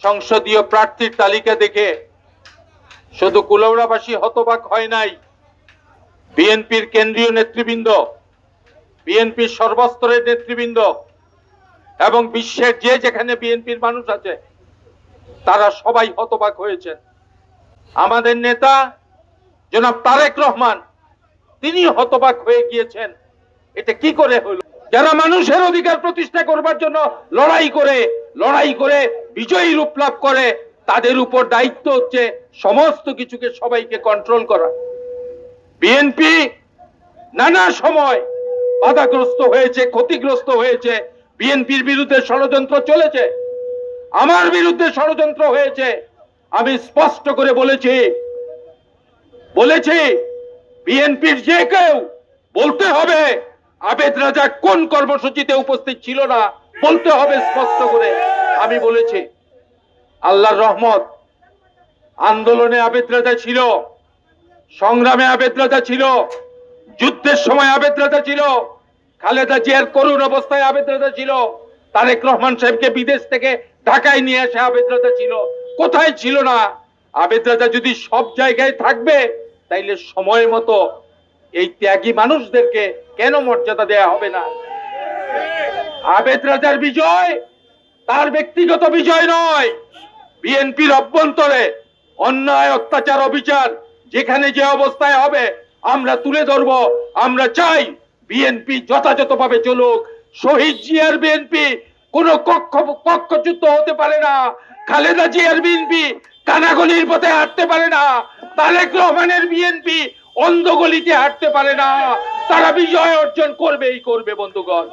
সংসদীয় প্রার্থীর তালিকা দেখে শুধু কুলাউড়াবাসী হতবাক হয় নাই, বিএনপির কেন্দ্রীয় নেতৃবৃন্দ, বিএনপির সর্বস্তরের নেতৃবৃন্দ এবং বিশ্বের যে যেখানে বিএনপির মানুষ আছে তারা সবাই হতবাক হয়েছেন। আমাদের নেতা জনাব তারেক রহমান তিনি হতবাক হয়ে গিয়েছেন, এটা কি করে হলো? যারা মানুষের অধিকার প্রতিষ্ঠা করবার জন্য লড়াই করে বিজয়ী রূপ লাভ করে, তাদের উপর দায়িত্ব হচ্ছে সমস্ত কিছুকে সবাইকে কন্ট্রোল করা। বিএনপি নানা সময় বাধাগ্রস্ত হয়েছে, ক্ষতিগ্রস্ত হয়েছে, বিএনপির বিরুদ্ধে ষড়যন্ত্র চলেছে, আমার বিরুদ্ধে ষড়যন্ত্র হয়েছে। আমি স্পষ্ট করে বলেছি বিএনপির যে কেউ বলতে হবে আবেদ রাজা কোন কর্মসূচিতে উপস্থিত ছিল না, বলতে হবে স্পষ্ট করে। আমি বলেছি আল্লাহর রহমত, আন্দোলনে আবেদ রাজা ছিল, সংগ্রামে আবেদ রাজা ছিল, যুদ্ধের সময় আবেদ রাজা ছিল, খালেদা জিয়ার করুণ অবস্থায় আবেদ রাজা ছিল, তারেক রহমান সাহেবকে বিদেশ থেকে ঢাকায় নিয়ে আসে আবেদ রাজা ছিল। কোথায় ছিল না? আবেদ রাজা যদি সব জায়গায় থাকবে তাইলে সময় মতো এই ত্যাগী মানুষদেরকে কেন মর্যাদা দেয়া হবে না? আবেদ রাজার বিজয় তার ব্যক্তিগত বিজয় নয়, বিএনপির অভ্যন্তরে অন্যায়, অত্যাচার, অবিচার যেখানে যে অবস্থায় হবে আমরা তুলে ধরবো। আমরা চাই বিএনপি যথাযথভাবে চলুক। শহীদ জিয়ার বিএনপি কোন কক্ষযুদ্ধ হতে পারে না, খালেদা জিয়ার বিএনপি কানাগলির পথে হাঁটতে পারে না, তারেক রহমানের বিএনপি অন্ধগলিতে হাঁটতে পারে না। তারা বিজয় অর্জন করবেই করবে বন্ধুগণ।